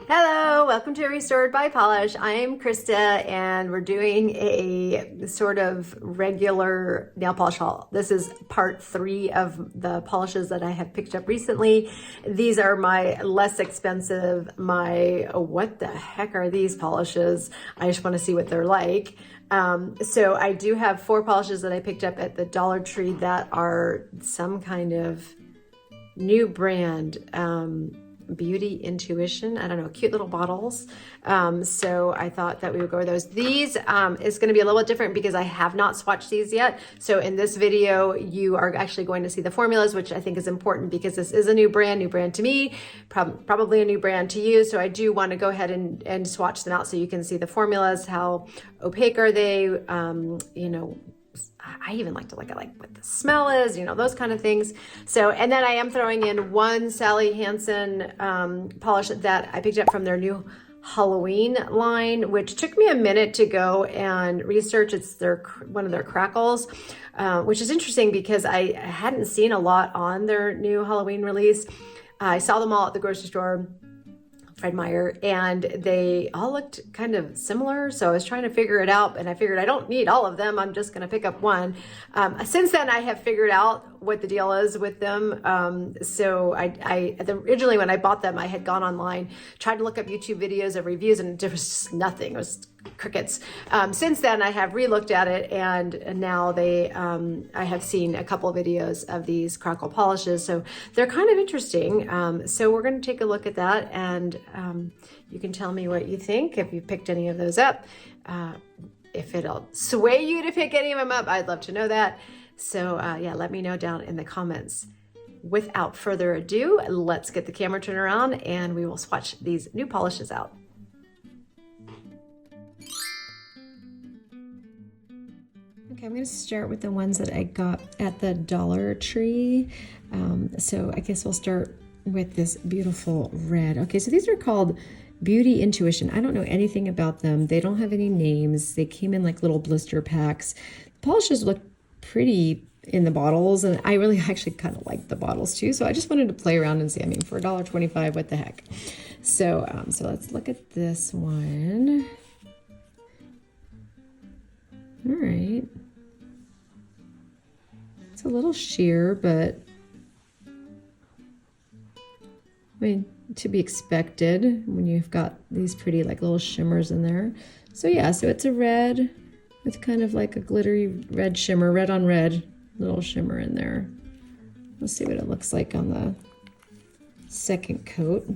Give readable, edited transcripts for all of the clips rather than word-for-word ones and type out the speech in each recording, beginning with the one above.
Hello, welcome to Restored by Polish. I'm Krista and we're doing a sort of regular nail polish haul. This is part 3 of the polishes that I have picked up recently. These are my less expensive, what the heck are these polishes? I just want to see what they're like. So I do have 4 polishes that I picked up at the Dollar Tree that are some kind of new brand. Beauty Intuition. I don't know, cute little bottles. So I thought that we would go with those. These is going to be a little bit different because I have not swatched these yet. So in this video, you are actually going to see the formulas, which I think is important because this is a new brand to me, probably a new brand to you. So I do want to go ahead and swatch them out so you can see the formulas, how opaque are they, I even like to look at like what the smell is, those kind of things. So, and then I am throwing in one Sally Hansen polish that I picked up from their new Halloween line, which took me a minute to go and research. It's one of their crackles, which is interesting because I hadn't seen a lot on their new Halloween release. I saw them all at the grocery store, Fred Meyer, and they all looked kind of similar. So I was trying to figure it out, and I figured I don't need all of them. I'm just going to pick up one. Since then, I have figured out what the deal is with them. So originally when I bought them, I had gone online, tried to look up YouTube videos of reviews, and there was just nothing. It was crickets. Since then, I have re-looked at it, and now I have seen a couple of videos of these crackle polishes. So they're kind of interesting. So we're going to take a look at that, and you can tell me what you think if you picked any of those up. If it'll sway you to pick any of them up, I'd love to know that. So yeah, let me know down in the comments. Without further ado, let's get the camera turned around and we will swatch these new polishes out. Okay, I'm going to start with the ones that I got at the Dollar Tree. So I guess we'll start with this beautiful red. Okay, so these are called Beauty Intuition. I don't know anything about them. They don't have any names. They came in like little blister packs. The polishes look pretty in the bottles, and I really actually kind of like the bottles too. So I just wanted to play around and see. I mean, for $1.25, what the heck? So, so let's look at this one. All right. It's a little sheer, but I mean, to be expected when you've got these pretty like little shimmers in there. So yeah, so it's a red with kind of like a glittery red shimmer, red on red, little shimmer in there. Let's see what it looks like on the second coat.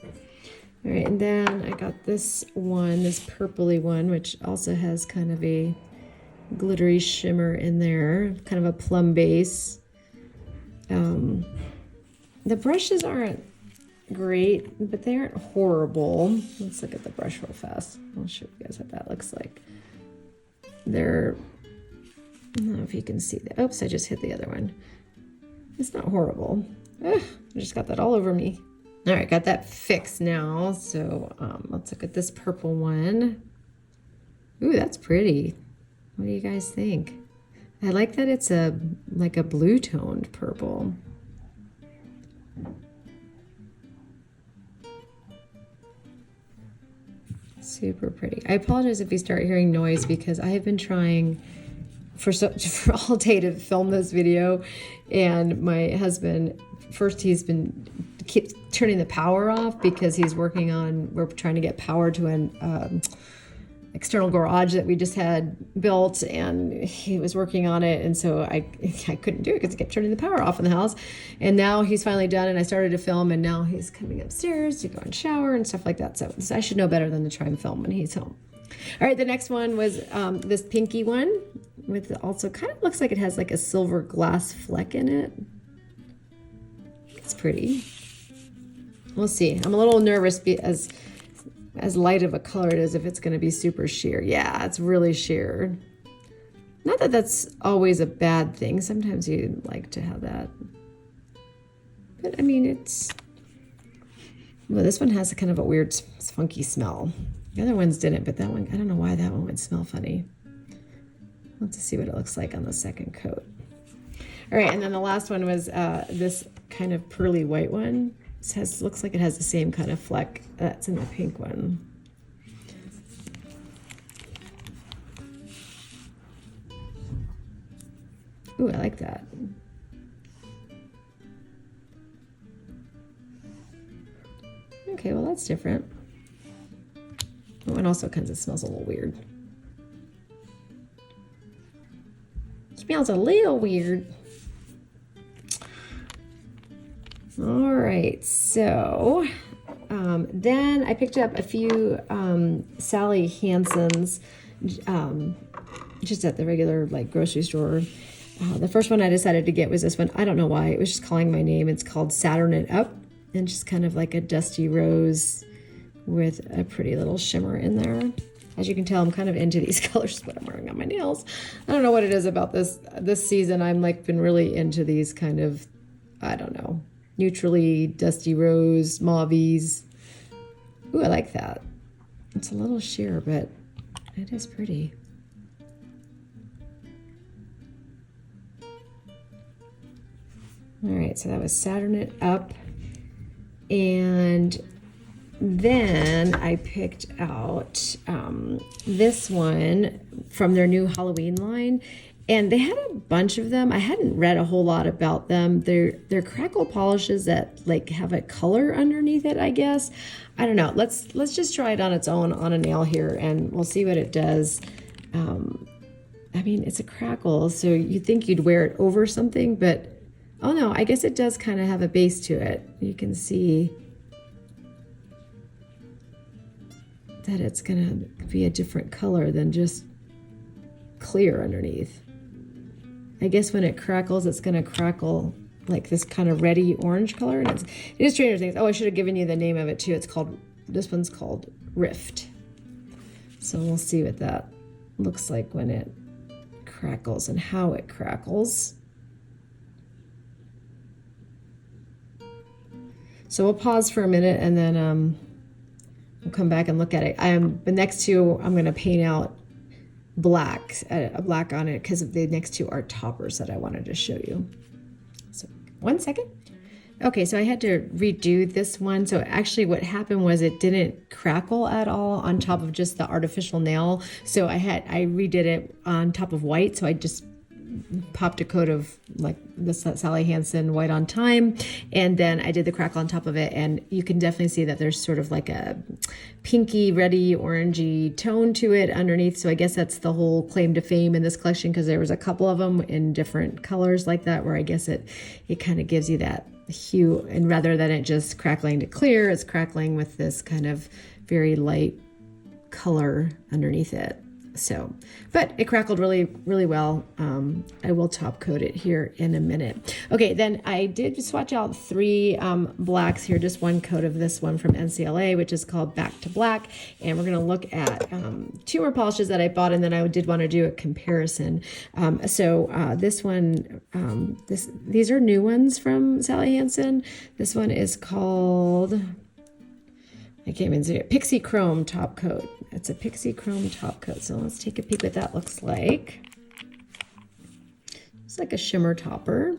All right, and then I got this one, this purpley one, which also has kind of a glittery shimmer in there, kind of a plum base. The brushes aren't great, but they aren't horrible. Let's look at the brush real fast. I'll show you guys what that looks like. I don't know if you can see that. Oops, I just hit the other one. It's not horrible. Ugh, I just got that all over me. All right, got that fixed now. So let's look at this purple one. Ooh, that's pretty. What do you guys think? I like that it's like a blue toned purple. Super pretty. I apologize if you start hearing noise because I have been trying for all day to film this video, and my husband, first he's been keep turning the power off because he's working on, we're trying to get power to an external garage that we just had built, and he was working on it, and so I couldn't do it because he kept turning the power off in the house. And now he's finally done, and I started to film, and now he's coming upstairs to go and shower and stuff like that. So I should know better than to try and film when he's home. All right, the next one was this pinky one with also kind of looks like it has like a silver glass fleck in it. It's pretty. We'll see. I'm a little nervous as light of a color it is if it's going to be super sheer. Yeah, it's really sheer. Not that that's always a bad thing. Sometimes you like to have that. But I mean, well, this one has a kind of a weird, funky smell. The other ones didn't, but that one, I don't know why that one would smell funny. Let's see what it looks like on the second coat. All right, and then the last one was this kind of pearly white one. looks like it has the same kind of fleck that's in the pink one. Ooh, I like that. Okay, well that's different. Oh, and also kind of smells a little weird. Smells a little weird. All right, so then I picked up a few Sally Hansen's just at the regular like grocery store. The first one I decided to get was this one. I don't know why, it was just calling my name. It's called Saturn and Up, and just kind of like a dusty rose with a pretty little shimmer in there. As you can tell, I'm kind of into these colors, but I'm wearing on my nails. I don't know what it is about this season. I'm like been really into these kind of, I don't know, neutrally dusty rose, mauves. Ooh, I like that. It's a little sheer, but it is pretty. All right, so that was Saturn It Up. And then I picked out this one from their new Halloween line, and they had a bunch of them. I hadn't read a whole lot about them. They're crackle polishes that like have a color underneath it, I guess. I don't know. Let's just try it on its own on a nail here, and we'll see what it does. I mean, it's a crackle, so you'd think you'd wear it over something, but oh no, I guess it does kind of have a base to it. You can see that it's gonna be a different color than just clear underneath. I guess when it crackles, it's gonna crackle like this kind of reddy orange color. And it is Stranger Things. Oh, I should have given you the name of it too. This one's called Rift. So we'll see what that looks like when it crackles and how it crackles. So we'll pause for a minute and then we'll come back and look at it. The next two, I'm going to paint out black, a black on it, because the next two are toppers that I wanted to show you. So 1 second. Okay, so I had to redo this one. So actually what happened was it didn't crackle at all on top of just the artificial nail. So I redid it on top of white. So I just popped a coat of like the Sally Hansen White on Time, and then I did the crackle on top of it, and you can definitely see that there's sort of like a pinky, reddy, orangey tone to it underneath. So I guess that's the whole claim to fame in this collection, because there was a couple of them in different colors like that, where I guess it kind of gives you that hue, and rather than it just crackling to clear, it's crackling with this kind of very light color underneath it. So, but it crackled really, really well. I will top coat it here in a minute. Okay, then I did swatch out 3 blacks here, just one coat of this one from NCLA, which is called Back to Black. And we're gonna look at 2 more polishes that I bought, and then I did wanna do a comparison. This one, these are new ones from Sally Hansen. This one is called, I can't even see it, Pixie Chrome Top Coat. It's a Pixie Chrome Top Coat. So let's take a peek what that looks like. It's like a shimmer topper.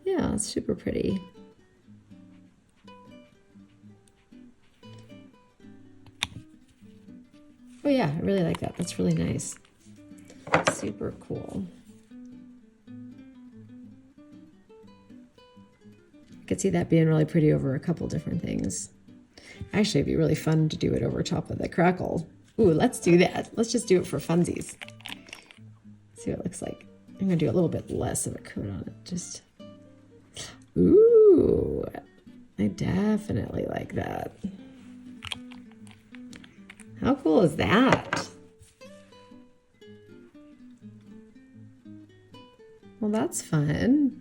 Yeah, it's super pretty. Oh yeah, I really like that. That's really nice. Super cool. I could see that being really pretty over a couple different things. Actually, it'd be really fun to do it over top of the crackle. Ooh, let's do that. Let's just do it for funsies. See what it looks like. I'm gonna do a little bit less of a coat on it. Just, ooh, I definitely like that. How cool is that? Well, that's fun.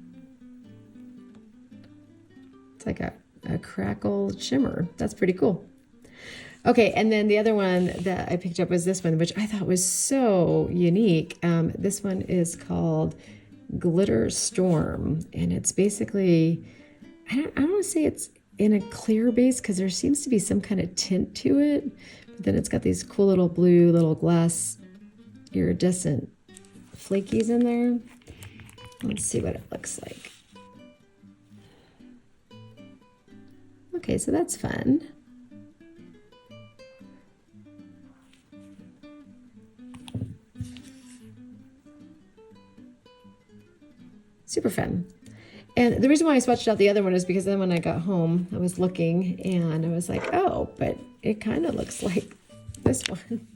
It's like a crackle shimmer. That's pretty cool. Okay, and then the other one that I picked up was this one, which I thought was so unique. This one is called Glitter Storm, and it's basically, I don't want to say it's in a clear base, because there seems to be some kind of tint to it, but then it's got these cool little blue little glass iridescent flakies in there. Let's see what it looks like. Okay, so that's fun. Super fun. And the reason why I swatched out the other one is because then when I got home, I was looking and I was like, oh, but it kind of looks like this one.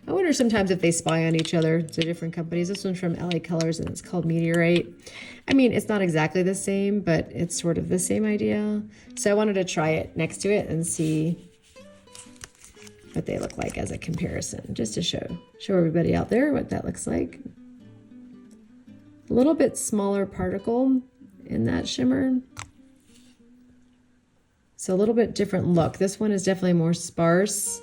I wonder sometimes if they spy on each other, to different companies. This one's from LA Colors and it's called Meteorite. I mean, it's not exactly the same, but it's sort of the same idea. So I wanted to try it next to it and see what they look like as a comparison, just to show everybody out there what that looks like. A little bit smaller particle in that shimmer. So a little bit different look. This one is definitely more sparse.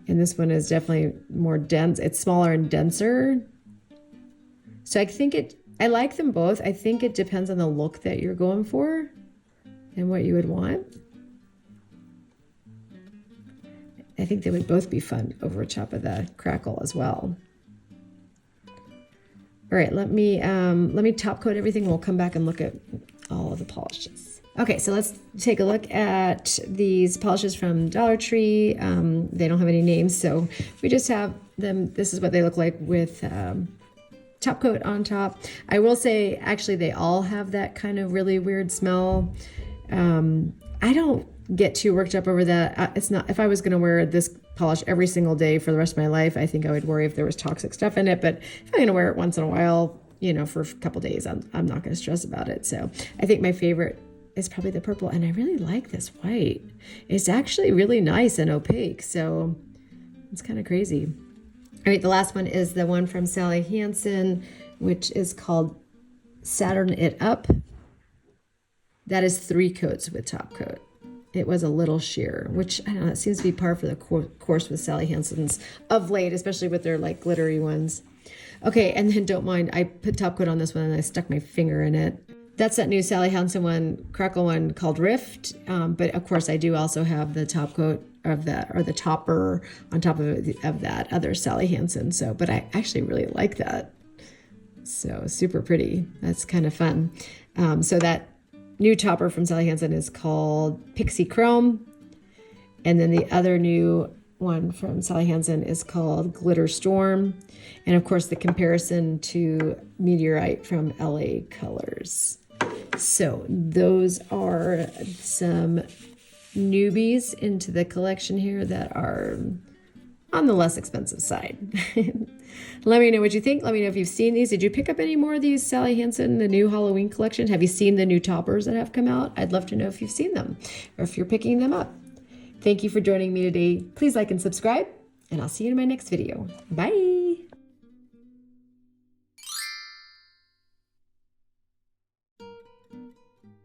And this one is definitely more dense. It's smaller and denser. So I think I like them both. I think it depends on the look that you're going for and what you would want. I think they would both be fun over top of the crackle as well. All right, let me top coat everything. We'll come back and look at all of the polishes. Okay, so let's take a look at these polishes from Dollar Tree. They don't have any names, so we just have them. This is what they look like with top coat on top. I will say, actually, they all have that kind of really weird smell. I don't get too worked up over that. It's not, if I was going to wear this polish every single day for the rest of my life, I think I would worry if there was toxic stuff in it. But if I'm going to wear it once in a while, you know, for a couple days, I'm not going to stress about it. So I think my favorite is probably the purple, and I really like this white. It's actually really nice and opaque, so it's kind of crazy. All right, the last one is the one from Sally Hansen, which is called Saturn It Up. That is 3 coats with top coat. It was a little sheer, which I don't know, it seems to be par for the course with Sally Hansen's of late, especially with their like glittery ones. Okay, and then don't mind, I put top coat on this one and I stuck my finger in it. That's that new Sally Hansen one, crackle one called Rift. But of course I do also have the top coat of that, or the topper on top of that other Sally Hansen. So, but I actually really like that. So super pretty. That's kind of fun. So that new topper from Sally Hansen is called Pixie Chrome. And then the other new one from Sally Hansen is called Glitter Storm. And of course the comparison to Meteorite from LA Colors. So those are some newbies into the collection here that are on the less expensive side. Let me know what you think. Let me know if you've seen these. Did you pick up any more of these Sally Hansen, the new Halloween collection? Have you seen the new toppers that have come out? I'd love to know if you've seen them or if you're picking them up. Thank you for joining me today. Please like and subscribe, and I'll see you in my next video. Bye.